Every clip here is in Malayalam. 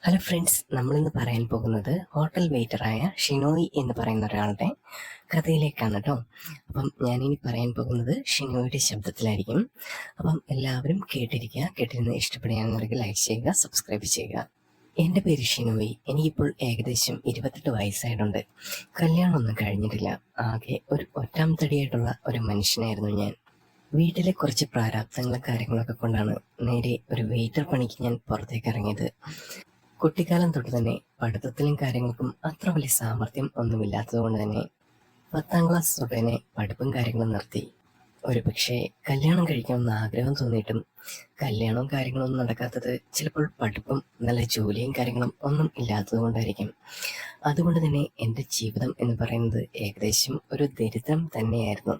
ഹലോ ഫ്രണ്ട്സ്, നമ്മളിന്ന് പറയാൻ പോകുന്നത് ഹോട്ടൽ വെയിറ്ററായ ഷിനോയ് എന്ന് പറയുന്ന ഒരാളുടെ കഥയിലേക്കാണ് കേട്ടോ. അപ്പം ഞാനിനി പറയാൻ പോകുന്നത് ഷിനോയുടെ ശബ്ദത്തിലായിരിക്കും. അപ്പം എല്ലാവരും കേട്ടിരിക്കുക. കേട്ടിരുന്ന് ഇഷ്ടപ്പെടുകയാണെന്നുണ്ടെങ്കിൽ ലൈക്ക് ചെയ്യുക, സബ്സ്ക്രൈബ് ചെയ്യുക. എൻ്റെ പേര് ഷിനോയ്. എനിക്കിപ്പോൾ ഏകദേശം 28 വയസ്സായിട്ടുണ്ട്. കല്യാണമൊന്നും കഴിഞ്ഞിട്ടില്ല. ആകെ ഒരു ഒറ്റാം തടിയായിട്ടുള്ള ഒരു മനുഷ്യനായിരുന്നു ഞാൻ. വീട്ടിലെ കുറച്ച് പ്രാരാബ്ദങ്ങളും കാര്യങ്ങളൊക്കെ കൊണ്ടാണ് നേരെ ഒരു വെയിറ്റർ പണിക്ക് ഞാൻ പുറത്തേക്ക് ഇറങ്ങിയത്. കുട്ടിക്കാലം തൊട്ട് തന്നെ പഠിത്തത്തിലും കാര്യങ്ങൾക്കും അത്ര വലിയ സാമർഥ്യം ഒന്നുമില്ലാത്തത് കൊണ്ട് തന്നെ 10ാം ക്ലാസ് തൊട്ട് തന്നെ പഠിപ്പും കാര്യങ്ങളും നിർത്തി. ഒരു പക്ഷേ കല്യാണം കഴിക്കണമെന്ന് ആഗ്രഹം തോന്നിയിട്ടും കല്യാണവും കാര്യങ്ങളൊന്നും നടക്കാത്തത് ചിലപ്പോൾ പഠിപ്പും നല്ല ജോലിയും കാര്യങ്ങളും ഒന്നും ഇല്ലാത്തത് കൊണ്ടായിരിക്കും. അതുകൊണ്ട് തന്നെ എൻ്റെ ജീവിതം എന്ന് പറയുന്നത് ഏകദേശം ഒരു ദരിദ്രം തന്നെയായിരുന്നു.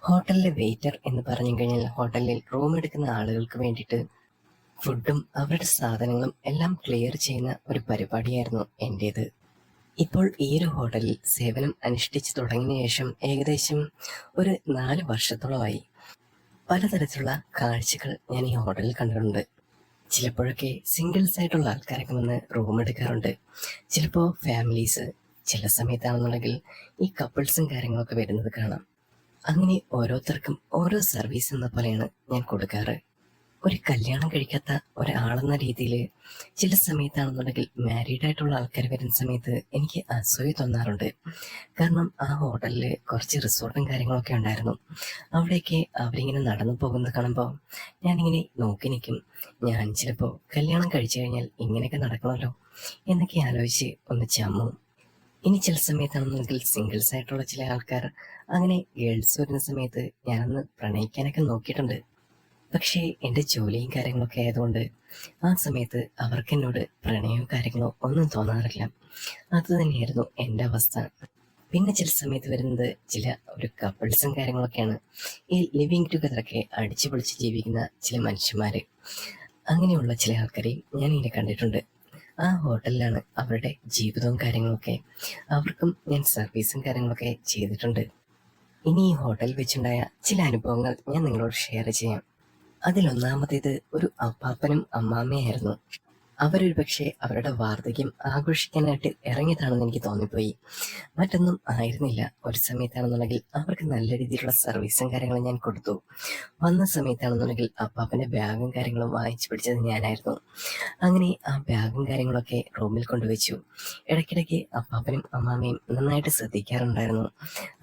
ഹോട്ടലിലെ വെയിറ്റർ എന്ന് പറഞ്ഞു കഴിഞ്ഞാൽ ഹോട്ടലിൽ റൂം എടുക്കുന്ന ആളുകൾക്ക് വേണ്ടിയിട്ട് ഫുഡും അവരുടെ സാധനങ്ങളും എല്ലാം ക്ലിയർ ചെയ്യുന്ന ഒരു പരിപാടിയായിരുന്നു എൻ്റേത്. ഇപ്പോൾ ഈ ഒരു ഹോട്ടലിൽ സേവനം അനുഷ്ഠിച്ചു തുടങ്ങിയ ശേഷം ഏകദേശം ഒരു 4 വർഷത്തോളമായി. പലതരത്തിലുള്ള കാഴ്ചകൾ ഞാൻ ഈ ഹോട്ടലിൽ കണ്ടിട്ടുണ്ട്. ചിലപ്പോഴൊക്കെ സിംഗിൾസ് ആയിട്ടുള്ള ആൾക്കാരൊക്കെ വന്ന് റൂം എടുക്കാറുണ്ട്, ചിലപ്പോൾ ഫാമിലീസ്, ചില സമയത്താണെന്നുണ്ടെങ്കിൽ ഈ കപ്പിൾസും കാര്യങ്ങളൊക്കെ വരുന്നത് കാണാം. അങ്ങനെ ഓരോരുത്തർക്കും ഓരോ സർവീസ് എന്ന പോലെയാണ് ഞാൻ കൊടുക്കാറ്. ഒരു കല്യാണം കഴിക്കാത്ത ഒരാളെന്ന രീതിയിൽ ചില സമയത്താണെന്നുണ്ടെങ്കിൽ മാരീഡ് ആയിട്ടുള്ള ആൾക്കാർ വരുന്ന സമയത്ത് എനിക്ക് അസൂയ തോന്നാറുണ്ട്. കാരണം ആ ഹോട്ടലിൽ കുറച്ച് റിസോർട്ടും കാര്യങ്ങളൊക്കെ ഉണ്ടായിരുന്നു. അവിടെയൊക്കെ അവരിങ്ങനെ നടന്നു പോകുന്നത് കാണുമ്പോൾ ഞാനിങ്ങനെ നോക്കി നിൽക്കും. ഞാൻ ചിലപ്പോൾ കല്യാണം കഴിച്ചു കഴിഞ്ഞാൽ ഇങ്ങനെയൊക്കെ നടക്കണമല്ലോ എന്നൊക്കെ ആലോചിച്ച് ഒന്ന് ചമ്മും. ഇനി ചില സമയത്താണെന്നുണ്ടെങ്കിൽ സിംഗിൾസ് ആയിട്ടുള്ള ചില ആൾക്കാർ അങ്ങനെ ഗേൾസ് വരുന്ന സമയത്ത് ഞാനൊന്ന് പ്രണയിക്കാനൊക്കെ നോക്കിയിട്ടുണ്ട്. പക്ഷേ എൻ്റെ ജോലിയും കാര്യങ്ങളൊക്കെ ആയതുകൊണ്ട് ആ സമയത്ത് അവർക്ക് എന്നോട് പ്രണയവും കാര്യങ്ങളോ ഒന്നും തോന്നാറില്ല. അത് തന്നെയായിരുന്നു എൻ്റെ അവസ്ഥ. പിന്നെ ചില സമയത്ത് വരുന്നത് ചില ഒരു കപ്പിൾസും കാര്യങ്ങളൊക്കെയാണ്. ഈ ലിവിങ് ടുഗദറൊക്കെ അടിച്ചു പൊളിച്ച് ജീവിക്കുന്ന ചില മനുഷ്യന്മാർ. അങ്ങനെയുള്ള ചില ആൾക്കാരെയും ഞാൻ ഇങ്ങനെ കണ്ടിട്ടുണ്ട്. ആ ഹോട്ടലിലാണ് അവരുടെ ജീവിതവും കാര്യങ്ങളൊക്കെ. അവർക്കും ഞാൻ സർവീസും കാര്യങ്ങളൊക്കെ ചെയ്തിട്ടുണ്ട്. ഇനി ഈ ഹോട്ടലിൽ വെച്ചുണ്ടായ ചില അനുഭവങ്ങൾ ഞാൻ നിങ്ങളോട് ഷെയർ ചെയ്യാം. അതിലൊന്നാമത്തേത് ഒരു അപ്പാപ്പനും അമ്മാമ്മയായിരുന്നു. അവരൊരു പക്ഷേ അവരുടെ വാർദ്ധക്യം ആഘോഷിക്കാനായിട്ട് ഇറങ്ങിയതാണെന്ന് എനിക്ക് തോന്നിപ്പോയി. മറ്റൊന്നും ആയിരുന്നില്ല. ഒരു സമയത്താണെന്നുണ്ടെങ്കിൽ അവർക്ക് നല്ല രീതിയിലുള്ള സർവീസും കാര്യങ്ങളും ഞാൻ കൊടുത്തു. വന്ന സമയത്താണെന്നുണ്ടെങ്കിൽ അപ്പാപ്പൻ്റെ ബാഗും കാര്യങ്ങളും വാങ്ങിച്ചു പിടിച്ചത് ഞാനായിരുന്നു. അങ്ങനെ ആ ബാഗും കാര്യങ്ങളൊക്കെ റൂമിൽ കൊണ്ടുവച്ചു. ഇടയ്ക്കിടയ്ക്ക് അപ്പാപ്പനും അമ്മാമ്മയും നന്നായിട്ട് ശ്രദ്ധിക്കാറുണ്ടായിരുന്നു.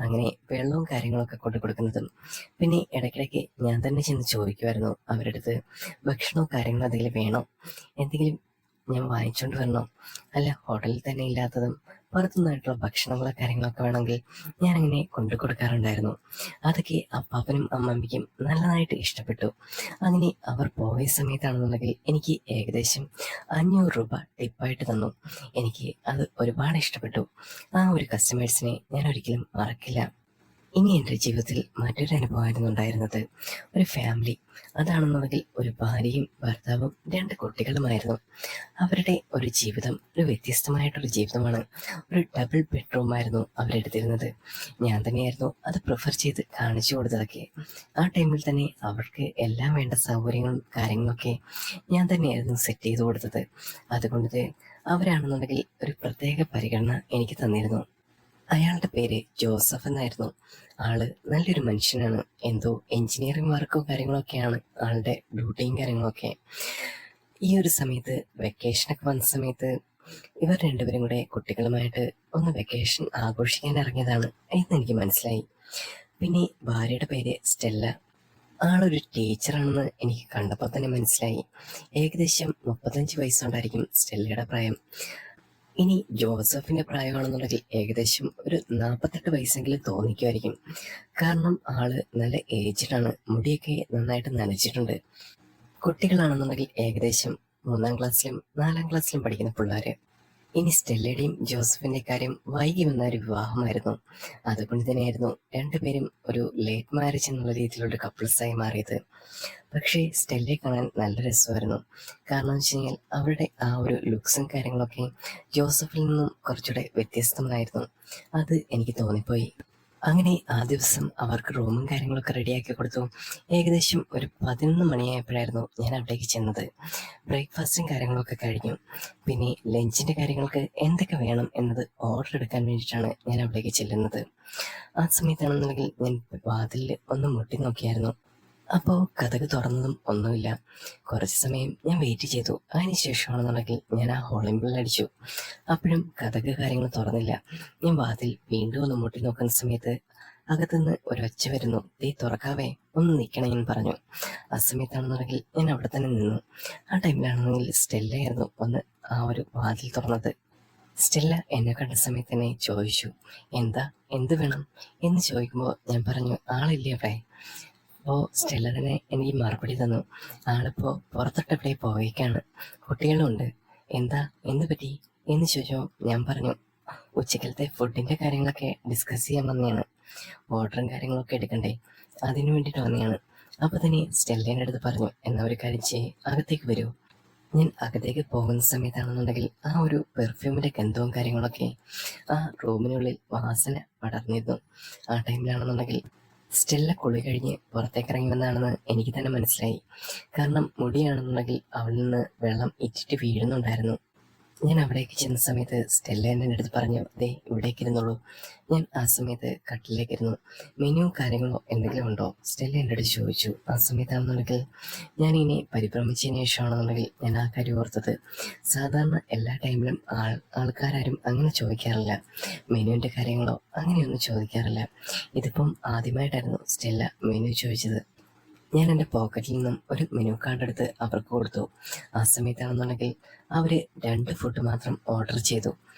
അങ്ങനെ വെള്ളവും കാര്യങ്ങളൊക്കെ കൊണ്ടു കൊടുക്കുന്നതും. പിന്നെ ഇടയ്ക്കിടയ്ക്ക് ഞാൻ തന്നെ ചെന്ന് ചോദിക്കുമായിരുന്നു അവരുടെ അടുത്ത്, ഭക്ഷണവും കാര്യങ്ങളും എന്തെങ്കിലും വേണോ, എന്തെങ്കിലും ഞാൻ വാങ്ങിച്ചുകൊണ്ട് വരണോ, അല്ല ഹോട്ടലിൽ തന്നെ ഇല്ലാത്തതും പുറത്തുനിന്നായിട്ടുള്ള ഭക്ഷണങ്ങളോ കാര്യങ്ങളൊക്കെ വേണമെങ്കിൽ ഞാനങ്ങനെ കൊണ്ടു കൊടുക്കാറുണ്ടായിരുന്നു. അതൊക്കെ അപ്പാപ്പനും അമ്മമ്മയ്ക്കും നല്ലതായിട്ട് ഇഷ്ടപ്പെട്ടു. അങ്ങനെ അവർ പോയ സമയത്താണെന്നുണ്ടെങ്കിൽ എനിക്ക് ഏകദേശം 500 രൂപ ടിപ്പായിട്ട് തന്നു. എനിക്ക് അത് ഒരുപാട് ഇഷ്ടപ്പെട്ടു. ആ ഒരു കസ്റ്റമേഴ്സിനെ ഞാൻ ഒരിക്കലും മറക്കില്ല. ഇനി എൻ്റെ ജീവിതത്തിൽ മറ്റൊരു അനുഭവമായിരുന്നു ഉണ്ടായിരുന്നത്. ഒരു ഫാമിലി, അതാണെന്നുണ്ടെങ്കിൽ ഒരു ഭാര്യയും ഭർത്താവും 2 കുട്ടികളുമായിരുന്നു. അവരുടെ ഒരു ജീവിതം ഒരു വ്യത്യസ്തമായിട്ടൊരു ജീവിതമാണ്. ഒരു ഡബിൾ ബെഡ്റൂമായിരുന്നു അവരെടുത്തിരുന്നത്. ഞാൻ തന്നെയായിരുന്നു അത് പ്രിഫർ ചെയ്ത് കാണിച്ചു കൊടുത്തതൊക്കെ. ആ ടൈമിൽ തന്നെ അവർക്ക് എല്ലാം വേണ്ട സൗകര്യങ്ങളും കാര്യങ്ങളൊക്കെ ഞാൻ തന്നെയായിരുന്നു സെറ്റ് ചെയ്ത് കൊടുത്തത്. അതുകൊണ്ട് അവരാണെന്നുണ്ടെങ്കിൽ ഒരു പ്രത്യേക പരിഗണന എനിക്ക് തന്നിരുന്നു. അയാളുടെ പേര് ജോസഫ് എന്നായിരുന്നു. ആള് നല്ലൊരു മനുഷ്യനാണ്. എന്തോ എഞ്ചിനീയറിംഗ് വർക്കോ കാര്യങ്ങളൊക്കെയാണ് ആളുടെ ഡ്യൂട്ടിയും കാര്യങ്ങളൊക്കെ. ഈ ഒരു സമയത്ത് വെക്കേഷനൊക്കെ വന്ന സമയത്ത് ഇവർ രണ്ടുപേരും കൂടെ കുട്ടികളുമായിട്ട് ഒന്ന് വെക്കേഷൻ ആഘോഷിക്കാൻ ഇറങ്ങിയതാണ് എന്ന് എനിക്ക് മനസ്സിലായി. പിന്നെ ഭാര്യയുടെ പേര് സ്റ്റെല്ല. ആളൊരു ടീച്ചറാണെന്ന് എനിക്ക് കണ്ടപ്പോൾ തന്നെ മനസ്സിലായി. ഏകദേശം 35 വയസ്സുണ്ടായിരിക്കും സ്റ്റെല്ലയുടെ പ്രായം. ഇനി ജോസഫിന്റെ പ്രായമാണെന്നുണ്ടെങ്കിൽ ഏകദേശം ഒരു 48 വയസ്സെങ്കിലും തോന്നിക്കുമായിരിക്കും. കാരണം ആള് നല്ല ഏജ്ഡാണ്. മുടിയൊക്കെ നന്നായിട്ട് നനച്ചിട്ടുണ്ട്. കുട്ടികളാണെന്നുണ്ടെങ്കിൽ ഏകദേശം 3ാം ക്ലാസ്സിലും 4ാം ക്ലാസ്സിലും പഠിക്കുന്ന പിള്ളേര്. ഇനി സ്റ്റെല്ലയുടെയും ജോസഫിന്റെ കാര്യം വൈകി വന്ന ഒരു വിവാഹമായിരുന്നു. അതുകൊണ്ട് തന്നെയായിരുന്നു രണ്ടുപേരും ഒരു ലേറ്റ് മാരേജ് എന്നുള്ള രീതിയിലുള്ള കപ്പിൾസായി മാറിയത്. പക്ഷേ സ്റ്റെല്ലയെ കാണാൻ നല്ല രസമായിരുന്നു. കാരണം എന്ന് വെച്ച് കഴിഞ്ഞാൽ അവരുടെ ആ ഒരു ലുക്സും കാര്യങ്ങളൊക്കെ ജോസഫിൽ നിന്നും കുറച്ചുകൂടെ വ്യത്യസ്തമായിരുന്നു. അത് എനിക്ക് തോന്നിപ്പോയി. അങ്ങനെ ആ ദിവസം അവർക്ക് റൂമും കാര്യങ്ങളൊക്കെ റെഡിയാക്കി കൊടുത്തു. ഏകദേശം ഒരു 11 മണിയായപ്പോഴായിരുന്നു ഞാൻ അവിടേക്ക് ചെന്നത്. ബ്രേക്ക്ഫാസ്റ്റും കാര്യങ്ങളൊക്കെ കഴിഞ്ഞു. പിന്നെ ലഞ്ചിൻ്റെ കാര്യങ്ങൾക്ക് എന്തൊക്കെ വേണം എന്നത് ഓർഡർ എടുക്കാൻ വേണ്ടിയിട്ടാണ് ഞാൻ അവിടേക്ക് ചെല്ലുന്നത്. ആ സമയത്താണെന്നുണ്ടെങ്കിൽ ഞാൻ വാതിലിൽ ഒന്ന് മുട്ടി നോക്കിയായിരുന്നു. അപ്പോൾ കതക് തുറന്നതും ഒന്നുമില്ല. കുറച്ച് സമയം ഞാൻ വെയിറ്റ് ചെയ്തു. അതിന് ശേഷമാണെന്നുണ്ടെങ്കിൽ ഞാൻ ആ ഹോളിംഗ് ബെൽ അടിച്ചു. അപ്പോഴും കതക് കാര്യങ്ങൾ തുറന്നില്ല. ഞാൻ വാതിൽ വീണ്ടും ഒന്ന് മുട്ടി നോക്കുന്ന സമയത്ത് അകത്തുനിന്ന് ഒരൊച്ച വരുന്നു. "ദേ തുറക്കാവേ, ഒന്ന് നിൽക്കണേ" എന്ന് പറഞ്ഞു. ആ സമയത്താണെന്നുണ്ടെങ്കിൽ ഞാൻ അവിടെ തന്നെ നിന്നു. ആ ടൈമിലാണെന്നുണ്ടെങ്കിൽ സ്റ്റെല്ലയായിരുന്നു വന്ന് ആ ഒരു വാതിൽ തുറന്നത്. സ്റ്റെല്ല എന്നെ കണ്ട സമയത്ത് തന്നെ ചോദിച്ചു, "എന്താ, എന്ത് വേണം?" എന്ന് ചോദിക്കുമ്പോൾ ഞാൻ പറഞ്ഞു, "ആളില്ലേ അവിടെ?" അപ്പോൾ സ്റ്റെല്ല തന്നെ എനിക്ക് മറുപടി തന്നു, "ആളിപ്പോൾ പുറത്തോട്ടെവിടെ പോയേക്കാണ്, കുട്ടികളുണ്ട്." "എന്താ, എന്ത് പറ്റി?" എന്ന് ചോദിച്ചോ. ഞാൻ പറഞ്ഞു, "ഉച്ചക്കലത്തെ ഫുഡിൻ്റെ കാര്യങ്ങളൊക്കെ ഡിസ്കസ് ചെയ്യാൻ വന്നതാണ്. ഓർഡറും കാര്യങ്ങളൊക്കെ എടുക്കണ്ടേ, അതിനു വേണ്ടിയിട്ട് വന്നതാണ്." അപ്പോൾ തന്നെ സ്റ്റെല്ലേൻ്റെ അടുത്ത് പറഞ്ഞു, "എന്നാ ഒരു കാര്യം ചെയ്യ്, അകത്തേക്ക് വരൂ." ഞാൻ അകത്തേക്ക് പോകുന്ന സമയത്താണെന്നുണ്ടെങ്കിൽ ആ ഒരു പെർഫ്യൂമിൻ്റെ ഗന്ധവും കാര്യങ്ങളൊക്കെ ആ റൂമിനുള്ളിൽ വാസന പടർന്നിരുന്നു. ആ ടൈമിലാണെന്നുണ്ടെങ്കിൽ സ്റ്റെല്ല കുളി കഴിഞ്ഞ് പുറത്തേക്ക് ഇറങ്ങുമെന്നാണെന്ന് എനിക്ക് തന്നെ മനസ്സിലായി. കാരണം മുടിയാണെന്നുണ്ടെങ്കിൽ അവളിൽ നിന്ന് വെള്ളം ഇറ്റിറ്റ് വീഴുന്നുണ്ടായിരുന്നു. ഞാൻ അവിടേക്ക് ചെന്ന സമയത്ത് സ്റ്റെല്ല എൻ്റെ അടുത്ത് പറഞ്ഞു, "ദേ ഇവിടേക്ക് ഇരുന്നുള്ളൂ." ഞാൻ ആ സമയത്ത് കട്ടിലേക്ക് ഇരുന്നു. "മെനു കാര്യങ്ങളോ എന്തെങ്കിലും ഉണ്ടോ?" സ്റ്റെല്ല എൻ്റെ അടുത്ത് ചോദിച്ചു. ആ സമയത്താണെന്നുണ്ടെങ്കിൽ ഞാനിങ്ങനെ പരിഭ്രമിച്ചതിന് ശേഷമാണെന്നുണ്ടെങ്കിൽ ഞാൻ ആ കാര്യം ഓർത്തത്. സാധാരണ എല്ലാ ടൈമിലും ആൾക്കാരും അങ്ങനെ ചോദിക്കാറില്ല. മെനുവിൻ്റെ കാര്യങ്ങളോ അങ്ങനെയൊന്നും ചോദിക്കാറില്ല. ഇതിപ്പം ആദ്യമായിട്ടായിരുന്നു സ്റ്റെല്ല മെനു ചോദിച്ചത്. ഞാൻ എൻ്റെ പോക്കറ്റിൽ നിന്നും ഒരു മെനു കാർഡ് എടുത്ത് അവർക്ക് കൊടുത്തു. ആ സമയത്താണെന്നുണ്ടെങ്കിൽ അവർ 2 ഫുഡ് മാത്രം ഓർഡർ ചെയ്തു.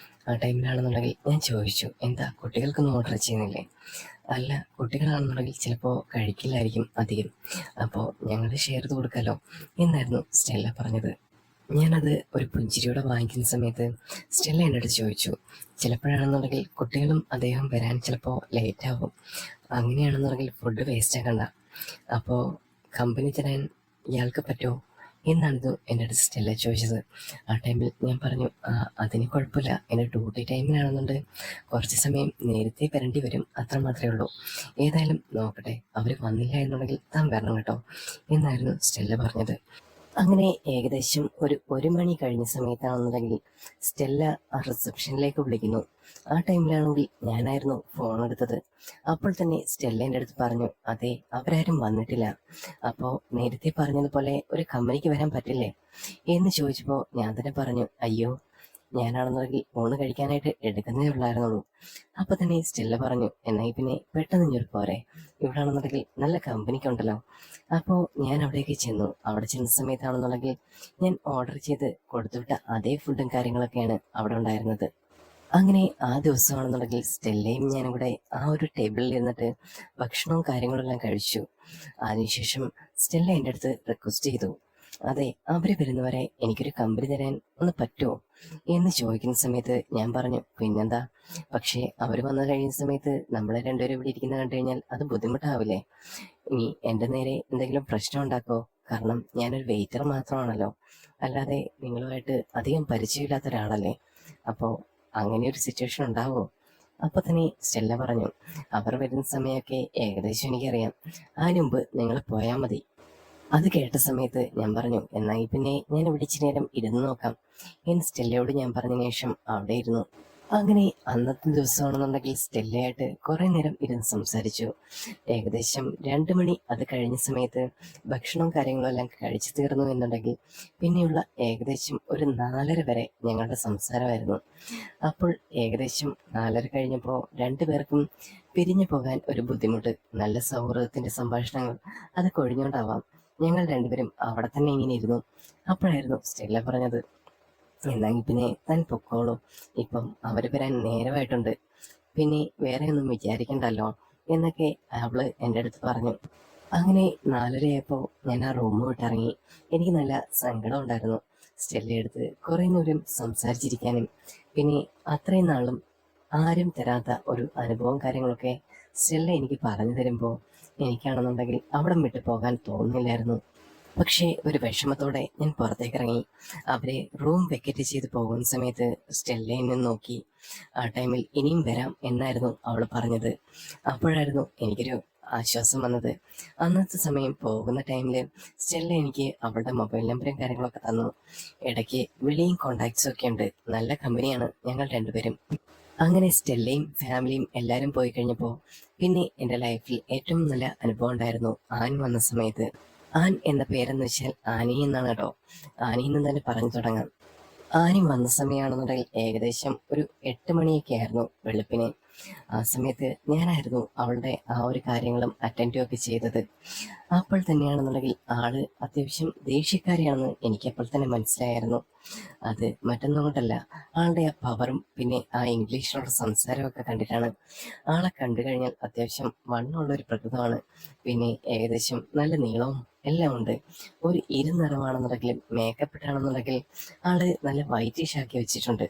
ആ ടൈമിലാണെന്നുണ്ടെങ്കിൽ ഞാൻ ചോദിച്ചു, "എന്താ, കുട്ടികൾക്കൊന്നും ഓർഡർ ചെയ്യുന്നില്ലേ?" "അല്ല, കുട്ടികളാണെന്നുണ്ടെങ്കിൽ ചിലപ്പോൾ കഴിക്കില്ലായിരിക്കും അധികം, അപ്പോൾ ഞങ്ങൾ ഷെയർ ചെയ്ത് കൊടുക്കാമല്ലോ" എന്നായിരുന്നു സ്റ്റെല്ല പറഞ്ഞത്. ഞാനത് ഒരു പുഞ്ചിരിയോടെ വാങ്ങിക്കുന്ന സമയത്ത് സ്റ്റെല്ല എൻ്റെ അടുത്ത് ചോദിച്ചു, "ചിലപ്പോഴാണെന്നുണ്ടെങ്കിൽ കുട്ടികളും അദ്ദേഹം വരാൻ ചിലപ്പോൾ ലേറ്റാകും. അങ്ങനെയാണെന്നുണ്ടെങ്കിൽ ഫുഡ് വേസ്റ്റ് ആക്കണ്ട. അപ്പോൾ കമ്പനി തരാൻ ഇയാൾക്ക് പറ്റുമോ?" എന്നാണിത് എൻ്റെ അടുത്ത് സ്റ്റെല്ല ചോദിച്ചത്. ആ ടൈമിൽ ഞാൻ പറഞ്ഞു, അതിന് കുഴപ്പമില്ല. എൻ്റെ ഡ്യൂട്ടി ടൈമിലാണെന്നുണ്ട് കുറച്ച് സമയം നേരത്തെ വരേണ്ടി വരും, അത്ര മാത്രമേ ഉള്ളൂ. ഏതായാലും നോക്കട്ടെ, അവർ വന്നില്ല എന്നുണ്ടെങ്കിൽ താൻ വരണം കേട്ടോ" എന്നായിരുന്നു സ്റ്റെല്ല പറഞ്ഞത്. അങ്ങനെ ഏകദേശം ഒരു മണി കഴിഞ്ഞ സമയത്താണെന്നുണ്ടെങ്കിൽ സ്റ്റെല്ല ആ റിസപ്ഷനിലേക്ക് വിളിക്കുന്നു. ആ ടൈമിലാണെങ്കിൽ ഞാനായിരുന്നു ഫോൺ എടുത്തത്. അപ്പോൾ തന്നെ സ്റ്റെല്ല എൻ്റെ അടുത്ത് പറഞ്ഞു, "അതെ, അവരാരും വന്നിട്ടില്ല. അപ്പോൾ നേരത്തെ പറഞ്ഞതുപോലെ ഒരു കമ്പനിക്ക് വരാൻ പറ്റില്ലേ?" എന്ന് ചോദിച്ചപ്പോൾ ഞാൻ തന്നെ പറഞ്ഞു, "അയ്യോ, ഞാനാണെന്നുണ്ടെങ്കിൽ ഊണ് കഴിക്കാനായിട്ട് എടുക്കുന്നേ ഉള്ളായിരുന്നുള്ളൂ." അപ്പോൾ തന്നെ സ്റ്റെല്ല പറഞ്ഞു, "എന്നാൽ പിന്നെ പെട്ടെന്ന് ഇങ്ങോട്ട് പോരെ, ഇവിടാണെന്നുണ്ടെങ്കിൽ നല്ല കമ്പനിക്കുണ്ടല്ലോ." അപ്പോൾ ഞാൻ അവിടേക്ക് ചെന്നു. അവിടെ ചെന്ന സമയത്താണെന്നുണ്ടെങ്കിൽ ഞാൻ ഓർഡർ ചെയ്ത് കൊടുത്തുവിട്ട അതേ ഫുഡും കാര്യങ്ങളൊക്കെയാണ് അവിടെ ഉണ്ടായിരുന്നത്. അങ്ങനെ ആ ദിവസമാണെന്നുണ്ടെങ്കിൽ സ്റ്റെല്ലയും ഞാനും കൂടെ ആ ഒരു ടേബിളിൽ ഇരുന്നിട്ട് ഭക്ഷണവും കാര്യങ്ങളെല്ലാം കഴിച്ചു. അതിനുശേഷം സ്റ്റെല്ല എൻ്റെ അടുത്ത് റിക്വസ്റ്റ് ചെയ്തു, "അതെ, അവർ വരുന്നവരെ എനിക്കൊരു കമ്പനി തരാൻ ഒന്ന് പറ്റുമോ?" എന്ന് ചോദിക്കുന്ന സമയത്ത് ഞാൻ പറഞ്ഞു, "പിന്നെന്താ, പക്ഷേ അവർ വന്നു കഴിയുന്ന സമയത്ത് നമ്മളെ രണ്ടുപേരും ഇവിടെ ഇരിക്കുന്ന കണ്ടു കഴിഞ്ഞാൽ അത് ബുദ്ധിമുട്ടാവില്ലേ? ഇനി എൻ്റെ നേരെ എന്തെങ്കിലും പ്രശ്നം ഉണ്ടാക്കോ? കാരണം ഞാനൊരു വെയിറ്റർ മാത്രമാണല്ലോ, അല്ലാതെ നിങ്ങളുമായിട്ട് അധികം പരിചയമില്ലാത്ത ഒരാളല്ലേ. അപ്പോൾ അങ്ങനെ ഒരു സിറ്റുവേഷൻ ഉണ്ടാവോ?" അപ്പോൾ തന്നെ സ്റ്റെല്ല പറഞ്ഞു, "അവർ വരുന്ന സമയമൊക്കെ ഏകദേശം എനിക്കറിയാം. അതിന് മുമ്പ് നിങ്ങൾ പോയാൽ മതി." അത് കേട്ട സമയത്ത് ഞാൻ പറഞ്ഞു, "എന്നാൽ പിന്നെ ഞാൻ ഇവിടെ ഇച്ചിരി നേരം ഇരുന്ന് നോക്കാം" എന്ന് സ്റ്റെല്ലയോട് ഞാൻ പറഞ്ഞതിന് ശേഷം അവിടെ ഇരുന്നു. അങ്ങനെ അന്നത്തെ ദിവസമാണെന്നുണ്ടെങ്കിൽ സ്റ്റെല്ലയായിട്ട് കുറേ നേരം ഇരുന്ന് സംസാരിച്ചു. ഏകദേശം 2 മണി അത് കഴിഞ്ഞ സമയത്ത് ഭക്ഷണവും കാര്യങ്ങളും എല്ലാം കഴിച്ചു തീർന്നു എന്നുണ്ടെങ്കിൽ പിന്നെയുള്ള ഏകദേശം ഒരു 4:30 വരെ ഞങ്ങളുടെ സംസാരമായിരുന്നു. അപ്പോൾ ഏകദേശം 4:30 കഴിഞ്ഞപ്പോൾ 2 പേർക്കും പിരിഞ്ഞു പോകാൻ ഒരു ബുദ്ധിമുട്ട്. നല്ല സൗഹൃദത്തിൻ്റെ സംഭാഷണങ്ങൾ അത് കൊഴിഞ്ഞുകൊണ്ടാവാം ഞങ്ങൾ രണ്ടുപേരും അവിടെ തന്നെ ഇങ്ങനെ ഇരുന്നു. അപ്പോഴായിരുന്നു സ്റ്റെല്ല പറഞ്ഞത്, "എന്നെങ്കിൽ പിന്നെ താൻ പൊക്കോളൂ, ഇപ്പം അവർ വരാൻ നേരമായിട്ടുണ്ട്, പിന്നെ വേറെ ഒന്നും വിചാരിക്കണ്ടല്ലോ" എന്നൊക്കെ അവള് എൻ്റെ അടുത്ത് പറഞ്ഞു. അങ്ങനെ 4:30 ഞാൻ ആ റൂം വിട്ടിറങ്ങി. എനിക്ക് നല്ല സങ്കടം ഉണ്ടായിരുന്നു. സ്റ്റെല്ലയെടുത്ത് കുറേ നേരം സംസാരിച്ചിരിക്കാനും പിന്നെ അത്രയും നാളും ആരും തരാത്ത ഒരു അനുഭവം കാര്യങ്ങളൊക്കെ സ്റ്റെല്ല എനിക്ക് പറഞ്ഞു തരുമ്പോൾ എനിക്കാണെന്നുണ്ടെങ്കിൽ അവിടം വിട്ട് പോകാൻ തോന്നുന്നില്ലായിരുന്നു. പക്ഷേ ഒരു വിഷമത്തോടെ ഞാൻ പുറത്തേക്കിറങ്ങി. അവരെ റൂം വെക്കറ്റ് ചെയ്ത് പോകുന്ന സമയത്ത് സ്റ്റെല്ലയെ എന്നെ നോക്കി. ആ ടൈമിൽ ഇനിയും വരാം എന്നായിരുന്നു അവൾ പറഞ്ഞത്. അപ്പോഴായിരുന്നു എനിക്കൊരു ആശ്വാസം വന്നത്. അന്നത്തെ സമയം പോകുന്ന ടൈമിൽ സ്റ്റെല്ല എനിക്ക് അവളുടെ മൊബൈൽ നമ്പറും കാര്യങ്ങളൊക്കെ തന്നു. ഇടയ്ക്ക് വിളിയും കോണ്ടാക്ട്സും ഒക്കെ ഉണ്ട്. നല്ല കമ്പനിയാണ് ഞങ്ങൾ രണ്ടുപേരും. അങ്ങനെ സ്റ്റെല്ലയും ഫാമിലിയും എല്ലാവരും പോയി കഴിഞ്ഞപ്പോൾ പിന്നെ എൻ്റെ ലൈഫിൽ ഏറ്റവും നല്ല അനുഭവം ഉണ്ടായിരുന്നു ആൻ വന്ന സമയത്ത്. ആൻ എന്ന പേരെന്ന് വെച്ചാൽ ആനി എന്നാണ് കേട്ടോ. ആനിയിൽ നിന്ന് തന്നെ പറഞ്ഞു തുടങ്ങാം. ആനി വന്ന സമയമാണെന്നുണ്ടെങ്കിൽ ഏകദേശം ഒരു 8 മണിയൊക്കെ ആയിരുന്നു വെളുപ്പിന്. ആ സമയത്ത് ഞാനായിരുന്നു അവളുടെ ആ ഒരു കാര്യങ്ങളും അറ്റൻഡും ഒക്കെ ചെയ്തത്. അപ്പോൾ തന്നെയാണെന്നുണ്ടെങ്കിൽ ആള് അത്യാവശ്യം ദേഷ്യക്കാരിയാണെന്ന് എനിക്കപ്പോൾ തന്നെ മനസ്സിലായിരുന്നു. അത് മറ്റൊന്നും കൊണ്ടല്ല, ആളുടെ ആ പവറും പിന്നെ ആ ഇംഗ്ലീഷിലുള്ള സംസാരമൊക്കെ കണ്ടിട്ടാണ്. ആളെ കണ്ടു കഴിഞ്ഞാൽ അത്യാവശ്യം വണ്ണമുള്ള ഒരു പ്രകൃതമാണ്. പിന്നെ ഏകദേശം നല്ല നീളവും എല്ലാം ഉണ്ട്. ഒരു ഇരുനിറമാണെന്നുണ്ടെങ്കിലും മേക്കപ്പ് ഇട്ടാണെന്നുണ്ടെങ്കിൽ ആള് നല്ല വൈറ്റിഷ് ആക്കി വെച്ചിട്ടുണ്ട്.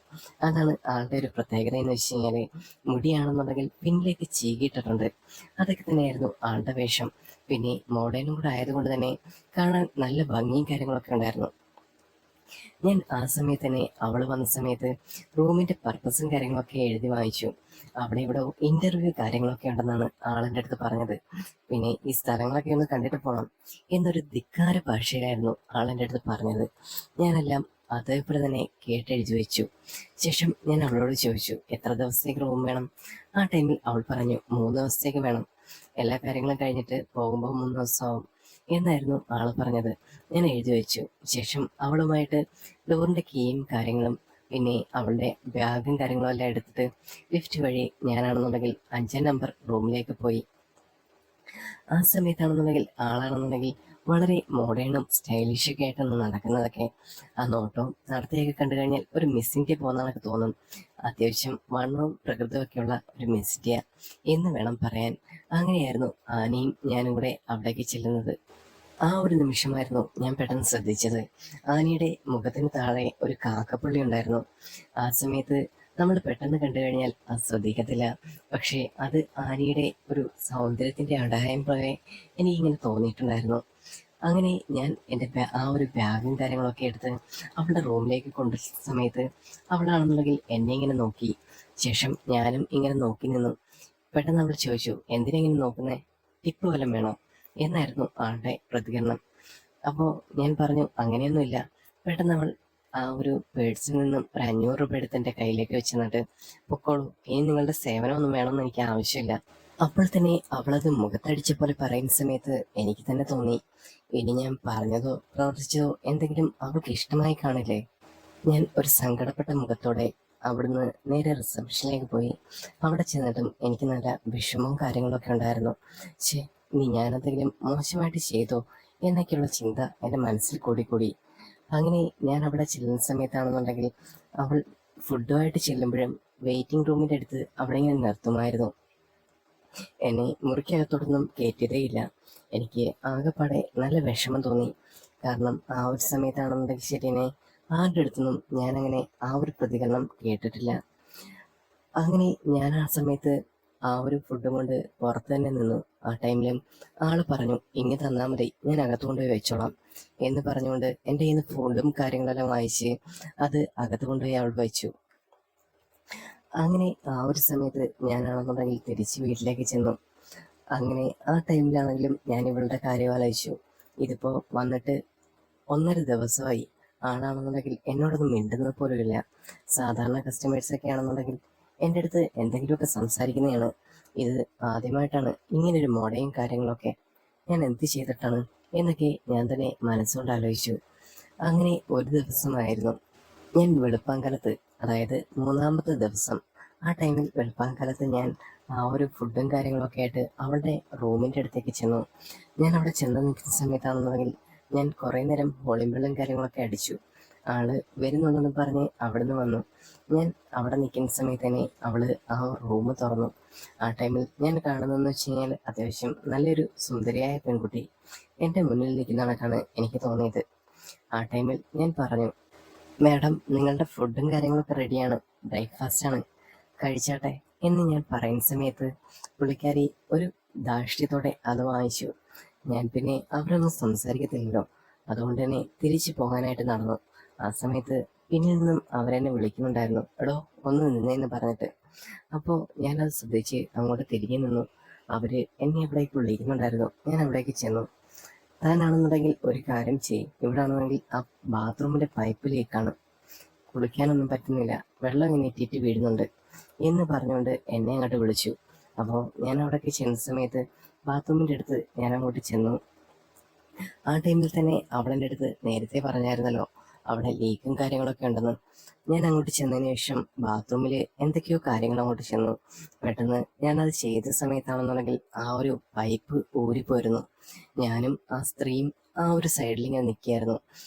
അതാണ് ആളുടെ ഒരു പ്രത്യേകത എന്ന് വെച്ച് കഴിഞ്ഞാല് മുടിയാണെന്നുണ്ടെങ്കിൽ പിന്നിലേക്ക് ചീകിയിട്ടിട്ടുണ്ട്. അതൊക്കെ തന്നെയായിരുന്നു ആളുടെ വേഷം. പിന്നെ മോഡേണും കൂടെ ആയതുകൊണ്ട് തന്നെ കാണാൻ നല്ല ഭംഗിയും കാര്യങ്ങളൊക്കെ ഉണ്ടായിരുന്നു. ഞാൻ ആ സമയത്ത് തന്നെ അവൾ വന്ന സമയത്ത് റൂമിന്റെ പർപ്പസും കാര്യങ്ങളൊക്കെ എഴുതി വാങ്ങിച്ചു. അവിടെ ഇവിടെ ഇന്റർവ്യൂ കാര്യങ്ങളൊക്കെ ഉണ്ടെന്നാണ് ആളെൻ്റെ അടുത്ത് പറഞ്ഞത്. പിന്നെ ഈ സ്ഥലങ്ങളൊക്കെ ഒന്ന് കണ്ടിട്ട് പോകണം എന്നൊരു ധിക്കാര ഭാഷയിലായിരുന്നു ആളെൻ്റെ അടുത്ത് പറഞ്ഞത്. ഞാനെല്ലാം അതേപോലെ തന്നെ കേട്ടെഴുതി വെച്ചു. ശേഷം ഞാൻ അവളോട് ചോദിച്ചു എത്ര ദിവസത്തേക്ക് റൂം വേണം. ആ ടൈമിൽ അവൾ പറഞ്ഞു 3 ദിവസത്തേക്ക് വേണം. എല്ലാ കാര്യങ്ങളും കഴിഞ്ഞിട്ട് പോകുമ്പോൾ 3 ദിവസമാവും എന്നായിരുന്നു ആള് പറഞ്ഞത്. ഞാൻ എഴുതി വെച്ചു. ശേഷം അവളുമായിട്ട് ഡോറിന്റെ കീയും കാര്യങ്ങളും പിന്നെ അവളുടെ ബാഗും കാര്യങ്ങളും എല്ലാം എടുത്തിട്ട് ലിഫ്റ്റ് വഴി ഞാനാണെന്നുണ്ടെങ്കിൽ 5ാം നമ്പർ റൂമിലേക്ക് പോയി. ആ സമയത്താണെന്നുണ്ടെങ്കിൽ ആളാണെന്നുണ്ടെങ്കിൽ വളരെ മോഡേണും സ്റ്റൈലിഷൊക്കെ ആയിട്ടാണ് നടക്കുന്നതൊക്കെ. ആ നോട്ടവും നടത്തിയൊക്കെ കണ്ടു കഴിഞ്ഞാൽ ഒരു മിസ് ഇന്ത്യ പോകുന്നതൊക്കെ തോന്നും. അത്യാവശ്യം വണ്ണവും പ്രകൃതമൊക്കെയുള്ള ഒരു മിസ് ഇന്ത്യ എന്ന് വേണം പറയാൻ. അങ്ങനെയായിരുന്നു ആനയും ഞാനും കൂടെ അവിടേക്ക് ചെല്ലുന്നത്. ആ ഒരു നിമിഷമായിരുന്നു ഞാൻ പെട്ടെന്ന് ശ്രദ്ധിച്ചത്. ആനയുടെ മുഖത്തിന് താഴെ ഒരു കാക്കപ്പുള്ളി ഉണ്ടായിരുന്നു. ആ സമയത്ത് നമ്മൾ പെട്ടെന്ന് കണ്ടു കഴിഞ്ഞാൽ അത് ശ്രദ്ധിക്കത്തില്ല. പക്ഷേ അത് ആനയുടെ ഒരു സൗന്ദര്യത്തിന്റെ അടയാളം പോലെ എനിക്കിങ്ങനെ തോന്നിയിട്ടുണ്ടായിരുന്നു. അങ്ങനെ ഞാൻ എൻ്റെ ആ ഒരു ബാഗും കാര്യങ്ങളൊക്കെ എടുത്ത് അവളുടെ റൂമിലേക്ക് കൊണ്ടുവച്ച സമയത്ത് അവളാണെന്നുണ്ടെങ്കിൽ എന്നെ ഇങ്ങനെ നോക്കി. ശേഷം ഞാനും ഇങ്ങനെ നോക്കി നിന്നു. പെട്ടെന്ന് അവൾ ചോദിച്ചു എന്തിനെങ്ങനെ നോക്കുന്നേ, ടിപ്പ് വല്ലതും വേണോ എന്നായിരുന്നു ആളുടെ പ്രതികരണം. അപ്പോൾ ഞാൻ പറഞ്ഞു അങ്ങനെയൊന്നുമില്ല. പെട്ടെന്ന് അവൾ ആ ഒരു പേഴ്സിൽ നിന്നും ഒരു 500 രൂപ എടുത്ത് എൻ്റെ കയ്യിലേക്ക് വെച്ച് തന്നിട്ട് പൊക്കോളൂ, ഇനി നിങ്ങളുടെ സേവനമൊന്നും വേണമെന്ന് എനിക്ക് ആവശ്യമില്ല. അപ്പോൾ തന്നെ അവളത് മുഖത്തടിച്ച പോലെ പറയുന്ന സമയത്ത് എനിക്ക് തന്നെ തോന്നി ഇനി ഞാൻ പറഞ്ഞതോ പ്രവർത്തിച്ചതോ എന്തെങ്കിലും അവൾക്ക് ഇഷ്ടമായി കാണില്ലേ. ഞാൻ ഒരു സങ്കടപ്പെട്ട മുഖത്തോടെ അവിടുന്ന് നേരെ റിസപ്ഷനിലേക്ക് പോയി. അവിടെ ചെന്നിട്ടും എനിക്ക് നല്ല വിഷമവും കാര്യങ്ങളൊക്കെ ഉണ്ടായിരുന്നു. ഛേ, ഇനി ഞാനെന്തെങ്കിലും മോശമായിട്ട് ചെയ്തോ എന്നൊക്കെയുള്ള ചിന്ത എൻ്റെ മനസ്സിൽ കൂടി. അങ്ങനെ ഞാൻ അവിടെ ചെല്ലുന്ന സമയത്താണെന്നുണ്ടെങ്കിൽ അവൾ ഫുഡുമായിട്ട് ചെല്ലുമ്പോഴും വെയിറ്റിംഗ് റൂമിൻ്റെ അടുത്ത് അവിടെ ഇങ്ങനെ നിർത്തുമായിരുന്നു. എന്നെ മുറിക്കകത്തോടൊന്നും കയറ്റിയതേയില്ല. എനിക്ക് ആകെപ്പാടെ നല്ല വിഷമം തോന്നി. കാരണം ആ ഒരു സമയത്താണെന്നുണ്ടെങ്കിൽ ശരിനെ ആരുടെ അടുത്തൊന്നും ഞാനങ്ങനെ ആ ഒരു പ്രതികരണം കേട്ടിട്ടില്ല. അങ്ങനെ ഞാൻ ആ സമയത്ത് ആ ഒരു ഫുഡും കൊണ്ട് പുറത്ത് തന്നെ നിന്നു. ആ ടൈമിലും ആള് പറഞ്ഞു ഇങ്ങ് തന്നാൽ മതി, ഞാൻ അകത്ത് കൊണ്ടുപോയി വെച്ചോളാം എന്ന് പറഞ്ഞുകൊണ്ട് എൻ്റെ കയ്യിൽ നിന്ന് ഫുഡും കാര്യങ്ങളെല്ലാം വാങ്ങിച്ച് അത് അകത്ത് കൊണ്ടുപോയി അവൾ വെച്ചു. അങ്ങനെ ആ ഒരു സമയത്ത് ഞാനാണെന്നുണ്ടെങ്കിൽ തിരിച്ച് വീട്ടിലേക്ക് ചെന്നു. അങ്ങനെ ആ ടൈമിലാണെങ്കിലും ഞാൻ ഇവളുടെ കാര്യം ആലോചിച്ചു. ഇതിപ്പോൾ വന്നിട്ട് 1.5 ദിവസമായി. ആളാണെന്നുണ്ടെങ്കിൽ എന്നോടൊന്നും മിണ്ടുന്നത് പോലുമില്ല. സാധാരണ കസ്റ്റമേഴ്സൊക്കെ ആണെന്നുണ്ടെങ്കിൽ എൻ്റെ അടുത്ത് എന്തെങ്കിലുമൊക്കെ സംസാരിക്കുന്നതാണ്. ഇത് ആദ്യമായിട്ടാണ് ഇങ്ങനൊരു മോഡയും കാര്യങ്ങളൊക്കെ. ഞാൻ എന്ത് ചെയ്തിട്ടാണ് എന്നൊക്കെ ഞാൻ തന്നെ മനസ്സുകൊണ്ട് ആലോചിച്ചു. അങ്ങനെ ഒരു ദിവസമായിരുന്നു ഞാൻ വെളുപ്പാങ്കാലത്ത്, അതായത് 3ാമത്തെ ദിവസം. ആ ടൈമിൽ വെളുപ്പാങ്കാലത്ത് ഞാൻ ആ ഒരു ഫുഡും കാര്യങ്ങളൊക്കെ ആയിട്ട് അവളുടെ റൂമിൻ്റെ അടുത്തേക്ക് ചെന്നു. ഞാൻ അവിടെ ചെന്ന് നിൽക്കുന്ന സമയത്താണെന്നുണ്ടെങ്കിൽ ഞാൻ കുറേ നേരം വോളിബോളും കാര്യങ്ങളൊക്കെ അടിച്ചു. ആള് വരുന്നുണ്ടെന്ന് പറഞ്ഞ് അവിടുന്ന് വന്നു. ഞാൻ അവിടെ നിൽക്കുന്ന സമയത്ത് തന്നെ അവള് ആ റൂം തുറന്നു. ആ ടൈമിൽ ഞാൻ കാണുന്നതെന്ന് വെച്ച് കഴിഞ്ഞാൽ അത്യാവശ്യം നല്ലൊരു സുന്ദരിയായ പെൺകുട്ടി എൻ്റെ മുന്നിൽ നിൽക്കുന്ന കണക്കാണ് എനിക്ക് തോന്നിയത്. ആ ടൈമിൽ ഞാൻ പറഞ്ഞു മാഡം, നിങ്ങളുടെ ഫുഡും കാര്യങ്ങളൊക്കെ റെഡിയാണ്, ബ്രേക്ക്ഫാസ്റ്റ് ആണ്, കഴിച്ചാട്ടെ എന്ന് ഞാൻ പറയുന്ന സമയത്ത് പുള്ളിക്കാരി ഒരു ധാർഷ്ട്യത്തോടെ അത് വാങ്ങിച്ചു. ഞാൻ പിന്നെ അവരൊന്നും സംസാരിക്കത്തില്ലല്ലോ. അതുകൊണ്ട് തന്നെ തിരിച്ചു പോകാനായിട്ട് നടന്നു. ആ സമയത്ത് പിന്നിൽ നിന്നും അവരെന്നെ വിളിക്കുന്നുണ്ടായിരുന്നു, എടോ ഒന്ന് നിന്നേന്ന് പറഞ്ഞിട്ട്. അപ്പോൾ ഞാനത് ശ്രദ്ധിച്ച് അങ്ങോട്ട് തിരിഞ്ഞു നിന്നു. അവര് എന്നെ അവിടേക്ക് വിളിക്കുന്നുണ്ടായിരുന്നു. ഞാൻ അവിടേക്ക് ചെന്നു. താനാണെന്നുണ്ടെങ്കിൽ ഒരു കാര്യം ചെയ്യും, ഇവിടെ ആണെന്നുണ്ടെങ്കിൽ ആ ബാത്റൂമിന്റെ പൈപ്പ് ലീക്കാണ്, കുളിക്കാനൊന്നും പറ്റുന്നില്ല, വെള്ളം ഇങ്ങനെ ഇറ്റിറ്റ് വീഴുന്നുണ്ട് എന്ന് പറഞ്ഞുകൊണ്ട് എന്നെ അങ്ങോട്ട് വിളിച്ചു. അപ്പോൾ ഞാൻ അവിടേക്ക് ചെന്ന സമയത്ത് ബാത്റൂമിൻ്റെ അടുത്ത് ഞാൻ അങ്ങോട്ട് ചെന്നു. ആ ടൈമിൽ തന്നെ അവളെൻ്റെ അടുത്ത് നേരത്തെ പറഞ്ഞായിരുന്നല്ലോ അവിടെ ലീക്കും കാര്യങ്ങളൊക്കെ ഉണ്ടെന്ന്. ഞാൻ അങ്ങോട്ട് ചെന്നതിന് ശേഷം ബാത്റൂമിൽ എന്തൊക്കെയോ കാര്യങ്ങൾ അങ്ങോട്ട് ചെന്നു. പെട്ടെന്ന് ഞാനത് ചെയ്ത സമയത്താണെന്നുണ്ടെങ്കിൽ ആ ഒരു പൈപ്പ് ഊരിപ്പോയിരുന്നു. ഞാനും ആ സ്ത്രീയും ആ ഒരു സൈഡിൽ ഇങ്ങനെ നിൽക്കുകയായിരുന്നു.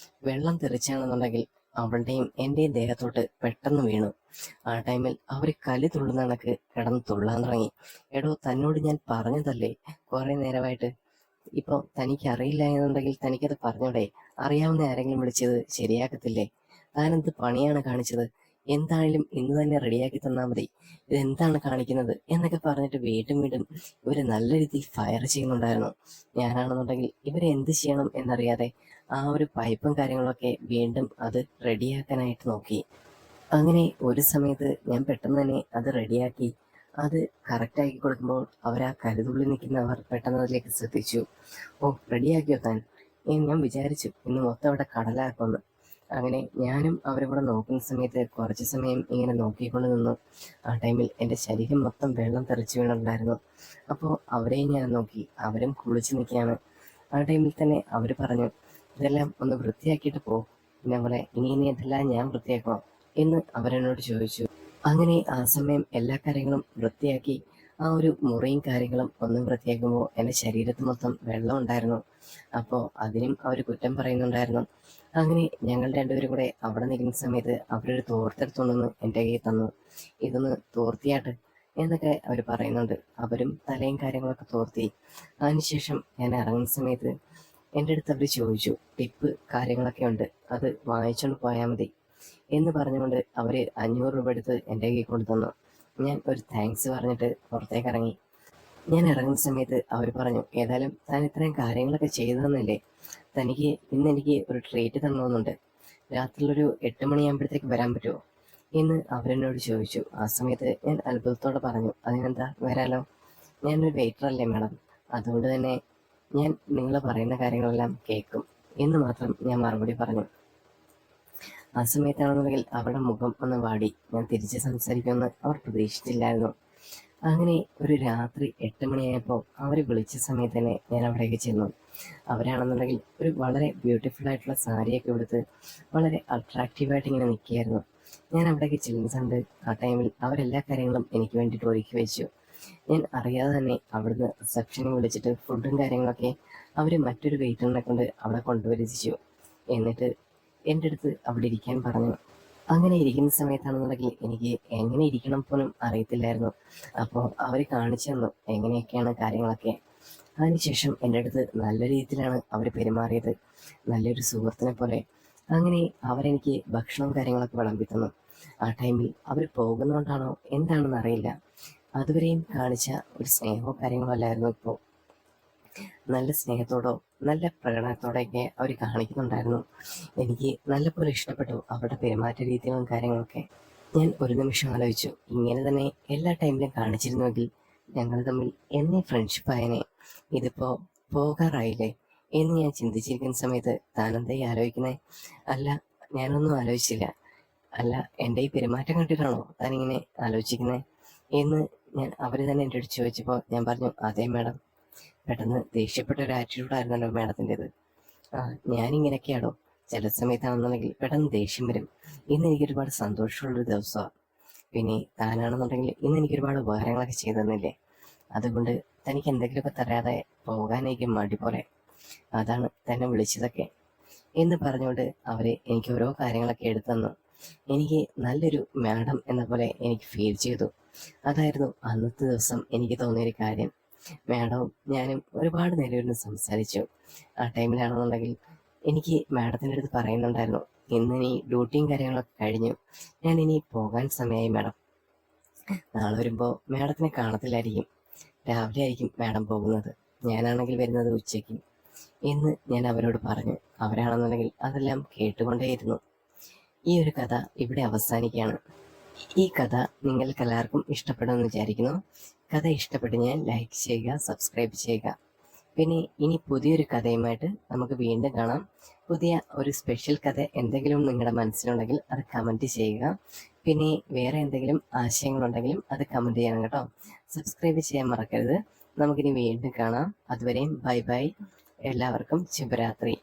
വെള്ളം തെറിച്ചാണെന്നുണ്ടെങ്കിൽ അവളുടെയും എൻ്റെയും ദേഹത്തോട്ട് പെട്ടെന്ന് വീണു. ആ ടൈമിൽ അവർ കലി തുള്ളുന്ന കണക്ക് കിടന്ന് തുള്ളാൻ തുടങ്ങി. എടോ തന്നോട് ഞാൻ പറഞ്ഞതല്ലേ കുറെ നേരമായിട്ട്, ഇപ്പോൾ തനിക്ക് അറിയില്ല എന്നുണ്ടെങ്കിൽ തനിക്കത് പറഞ്ഞൂടെ? അറിയാവുന്ന ആരെങ്കിലും വിളിച്ചത് ശരിയാക്കത്തില്ലേ? താനെന്ത് പണിയാണ് കാണിച്ചത്? എന്തായാലും ഇന്ന് തന്നെ റെഡിയാക്കി തന്നാൽ മതി, ഇതെന്താണ് കാണിക്കുന്നത് എന്നൊക്കെ പറഞ്ഞിട്ട് വീണ്ടും വീണ്ടും ഇവര് നല്ല രീതിയിൽ ഫയർ ചെയ്യുന്നുണ്ടായിരുന്നു. ഞാനാണെന്നുണ്ടെങ്കിൽ ഇവരെ എന്ത് ചെയ്യണം എന്നറിയാതെ ആ ഒരു പൈപ്പും കാര്യങ്ങളൊക്കെ വീണ്ടും അത് റെഡിയാക്കാനായിട്ട് നോക്കി. അങ്ങനെ ഒരു സമയത്ത് ഞാൻ പെട്ടെന്ന് തന്നെ അത് റെഡിയാക്കി. അത് കറക്റ്റാക്കി കൊടുക്കുമ്പോൾ അവരാ കരുതുള്ളിൽ നിൽക്കുന്നവർ പെട്ടെന്ന് അതിലേക്ക് ശ്രദ്ധിച്ചു. ഓ, റെഡിയാക്കിയോ താൻ? ഞാൻ വിചാരിച്ചു ഇന്ന് മൊത്തം അവിടെ കടലാക്കുമെന്ന്. അങ്ങനെ ഞാനും അവരും കൂടെ നോക്കുന്ന സമയത്ത് കുറച്ച് സമയം ഇങ്ങനെ നോക്കിക്കൊണ്ട് നിന്നു. ആ ടൈമിൽ എൻ്റെ ശരീരം മൊത്തം വെള്ളം തെറിച്ചു വീണുണ്ടായിരുന്നു. അപ്പോൾ അവരെയും ഞാൻ നോക്കി, അവരും കുളിച്ച് നിൽക്കുകയാണ്. ആ ടൈമിൽ തന്നെ അവർ പറഞ്ഞു, ഇതെല്ലാം ഒന്ന് വൃത്തിയാക്കിയിട്ട് പോ, ഞങ്ങളെ ഇനി ഇതെല്ലാം ഞാൻ വൃത്തിയാക്കണോ എന്ന് അവരെന്നോട് ചോദിച്ചു. അങ്ങനെ ആ സമയം എല്ലാ കാര്യങ്ങളും വൃത്തിയാക്കി ആ ഒരു മുറിയും കാര്യങ്ങളും ഒന്നും വൃത്തിയാക്കുമ്പോൾ എൻ്റെ ശരീരത്ത് മൊത്തം വെള്ളം ഉണ്ടായിരുന്നു. അപ്പോൾ അതിനും അവർ കുറ്റം പറയുന്നുണ്ടായിരുന്നു. അങ്ങനെ ഞങ്ങൾ രണ്ടുപേരും കൂടെ അവിടെ നിൽക്കുന്ന സമയത്ത് അവരൊരു തോർത്തെടുത്തുകൊണ്ടൊന്ന് എൻ്റെ കയ്യിൽ തന്നു. ഇതൊന്ന് തോർത്തിയാട്ട് എന്നൊക്കെ അവർ പറയുന്നുണ്ട്. അവരും തലയും കാര്യങ്ങളൊക്കെ തോർത്തി. അതിനുശേഷം ഞാൻ ഇറങ്ങുന്ന സമയത്ത് എൻ്റെ അടുത്ത് അവർ ചോദിച്ചു, ടിപ്പ് കാര്യങ്ങളൊക്കെ ഉണ്ട്, അത് വാങ്ങിച്ചുകൊണ്ട് പോയാൽ മതി എന്ന് പറഞ്ഞുകൊണ്ട് അവർ 500 രൂപ എടുത്ത് എൻ്റെ കയ്യിൽ കൊണ്ടു തന്നു. ഞാൻ ഒരു താങ്ക്സ് പറഞ്ഞിട്ട് പുറത്തേക്ക് ഇറങ്ങി. ഞാൻ ഇറങ്ങുന്ന സമയത്ത് അവർ പറഞ്ഞു, ഏതായാലും താൻ ഇത്രയും കാര്യങ്ങളൊക്കെ ചെയ്തു തന്നില്ലേ, തനിക്ക് ഇന്ന് എനിക്ക് ഒരു ട്രീറ്റ് തന്നോന്നുണ്ട്, രാത്രിയിലൊരു 8 മണിയാകുമ്പോഴത്തേക്ക് വരാൻ പറ്റുമോ എന്ന് അവരെന്നോട് ചോദിച്ചു. ആ സമയത്ത് ഞാൻ അത്ഭുതത്തോടെ പറഞ്ഞു, അതിനെന്താ, വരാലോ, ഞാനൊരു വെയിറ്റർ അല്ലേ മാഡം, അതുകൊണ്ട് തന്നെ ഞാൻ നിങ്ങൾ പറയുന്ന കാര്യങ്ങളെല്ലാം കേൾക്കും എന്ന് മാത്രം ഞാൻ മറുപടി പറഞ്ഞു. ആ സമയത്താണെന്നുണ്ടെങ്കിൽ അവരുടെ മുഖം ഒന്ന് വാടി. ഞാൻ തിരിച്ച് സംസാരിക്കുമെന്ന് അവർ പ്രതീക്ഷിച്ചില്ലായിരുന്നു. അങ്ങനെ ഒരു രാത്രി 8 മണിയായപ്പോൾ അവർ വിളിച്ച സമയത്ത് തന്നെ ഞാൻ അവിടേക്ക് ചെന്നു. അവരാണെന്നുണ്ടെങ്കിൽ ഒരു വളരെ ബ്യൂട്ടിഫുൾ ആയിട്ടുള്ള സാരിയൊക്കെ എടുത്ത് വളരെ അട്രാക്റ്റീവായിട്ട് ഇങ്ങനെ നിൽക്കുകയായിരുന്നു. ഞാൻ അവിടേക്ക് ചെല്ലുന്ന സമയത്ത് ആ ടൈമിൽ അവരെല്ലാ കാര്യങ്ങളും എനിക്ക് വേണ്ടിയിട്ട് ഒരുക്കി വെച്ചു. ഞാൻ അറിയാതെ തന്നെ അവിടുന്ന് റിസപ്ഷനിൽ വിളിച്ചിട്ട് ഫുഡും കാര്യങ്ങളൊക്കെ അവർ മറ്റൊരു വെയിറ്ററിനെ കൊണ്ട് അവിടെ കൊണ്ടുവരിച്ചു. എന്നിട്ട് എൻ്റെ അടുത്ത് അവിടെ ഇരിക്കാൻ പറഞ്ഞു. അങ്ങനെ ഇരിക്കുന്ന സമയത്താണെന്നുണ്ടെങ്കിൽ എനിക്ക് എങ്ങനെ ഇരിക്കണം പോലും അറിയത്തില്ലായിരുന്നു. അപ്പോൾ അവർ കാണിച്ചു തന്നു എങ്ങനെയൊക്കെയാണ് കാര്യങ്ങളൊക്കെ. അതിനുശേഷം എൻ്റെ അടുത്ത് നല്ല രീതിയിലാണ് അവർ പെരുമാറിയത്, നല്ലൊരു സുഹൃത്തിനെ പോലെ. അങ്ങനെ അവരെനിക്ക് ഭക്ഷണവും കാര്യങ്ങളൊക്കെ വിളമ്പി തന്നു. ആ ടൈമിൽ അവർ പോകുന്നതുകൊണ്ടാണോ എന്താണെന്ന് അറിയില്ല, അതുവരെയും കാണിച്ച ഒരു സ്നേഹമോ കാര്യങ്ങളോ അല്ലായിരുന്നു ഇപ്പോൾ. നല്ല സ്നേഹത്തോടോ നല്ല പ്രകടനത്തോടെയൊക്കെ അവർ കാണിക്കുന്നുണ്ടായിരുന്നു. എനിക്ക് നല്ലപോലെ ഇഷ്ടപ്പെട്ടു അവരുടെ പെരുമാറ്റ രീതികളും കാര്യങ്ങളൊക്കെ. ഞാൻ ഒരു നിമിഷം ആലോചിച്ചു, ഇങ്ങനെ തന്നെ എല്ലാ ടൈമിലും കാണിച്ചിരുന്നുവെങ്കിൽ ഞങ്ങൾ തമ്മിൽ എന്നേ ഫ്രണ്ട്ഷിപ്പ് ആയനെ. ഇതിപ്പോൾ പോകാറായില്ലേ എന്ന് ഞാൻ ചിന്തിച്ചിരിക്കുന്ന സമയത്ത് താനെന്തായി ആലോചിക്കുന്നേ? അല്ല, ഞാനൊന്നും ആലോചിച്ചില്ല. അല്ല, എൻ്റെ ഈ പെരുമാറ്റം കണ്ടിട്ടാണോ താനിങ്ങനെ ആലോചിക്കുന്നത് എന്ന് അവർ തന്നെ എൻ്റെ അടുത്ത് ചോദിച്ചപ്പോൾ ഞാൻ പറഞ്ഞു, അതെ മാഡം. പെട്ടെന്ന് ദേഷ്യപ്പെട്ട ഒരു ആറ്റിറ്റ്യൂഡായിരുന്നല്ലോ മാഡത്തിൻ്റെത്. ഞാനിങ്ങനെയൊക്കെയാണോ? ചില സമയത്താണെന്നുണ്ടെങ്കിൽ പെട്ടെന്ന് ദേഷ്യം വരും. ഇന്ന് എനിക്ക് ഒരുപാട് സന്തോഷമുള്ളൊരു ദിവസമാണ്. പിന്നെ താനാണെന്നുണ്ടെങ്കിൽ ഇന്ന് എനിക്ക് ഒരുപാട് ഉപകാരങ്ങളൊക്കെ ചെയ്തു തന്നില്ലേ, അതുകൊണ്ട് തനിക്ക് എന്തെങ്കിലുമൊക്കെ തരാതെ പോകാനെനിക്ക് മടി പോലെ, അതാണ് തന്നെ വിളിച്ചതൊക്കെ എന്ന് പറഞ്ഞുകൊണ്ട് അവർ എനിക്ക് ഓരോ കാര്യങ്ങളൊക്കെ എടുത്തു തന്നു. എനിക്ക് നല്ലൊരു മാഡം എന്ന പോലെ എനിക്ക് ഫീൽ ചെയ്തു. അതായിരുന്നു അന്നത്തെ ദിവസം എനിക്ക് തോന്നിയൊരു കാര്യം. മാഡവും ഞാനും ഒരുപാട് നേരം ഇരുന്ന് സംസാരിച്ചു. ആ ടൈമിലാണെന്നുണ്ടെങ്കിൽ എനിക്ക് മാഡത്തിൻ്റെ അടുത്ത് പറയുന്നുണ്ടായിരുന്നു, ഇന്നിനി ഡ്യൂട്ടിയും കാര്യങ്ങളൊക്കെ കഴിഞ്ഞു, ഞാൻ ഇനി പോകാൻ സമയമായി മാഡം. നാളെ വരുമ്പോൾ മാഡത്തിനെ കാണത്തില്ലായിരിക്കും, രാവിലെ ആയിരിക്കും മാഡം പോകുന്നത്, ഞാനാണെങ്കിൽ വരുന്നത് ഉച്ചയ്ക്ക് എന്ന് ഞാൻ അവരോട് പറഞ്ഞു. അവരാണെന്നുണ്ടെങ്കിൽ അതെല്ലാം കേട്ടുകൊണ്ടേയിരുന്നു. ഈ ഒരു കഥ ഇവിടെ അവസാനിക്കുകയാണ്. ഈ കഥ നിങ്ങൾക്കെല്ലാവർക്കും ഇഷ്ടപ്പെടുമെന്ന് വിചാരിക്കുന്നു. കഥ ഇഷ്ടപ്പെട്ട് ഞാൻ ലൈക്ക് ചെയ്യുക, സബ്സ്ക്രൈബ് ചെയ്യുക. പിന്നെ ഇനി പുതിയൊരു കഥയുമായിട്ട് നമുക്ക് വീണ്ടും കാണാം. പുതിയ ഒരു സ്പെഷ്യൽ കഥ എന്തെങ്കിലും നിങ്ങളുടെ മനസ്സിലുണ്ടെങ്കിൽ അത് കമൻറ്റ് ചെയ്യുക. പിന്നെ വേറെ എന്തെങ്കിലും ആശയങ്ങളുണ്ടെങ്കിലും അത് കമൻറ്റ് ചെയ്യണം കേട്ടോ. സബ്സ്ക്രൈബ് ചെയ്യാൻ മറക്കരുത്. നമുക്കിനി വീണ്ടും കാണാം. അതുവരെയും ബൈ ബൈ. എല്ലാവർക്കും ശുഭരാത്രി.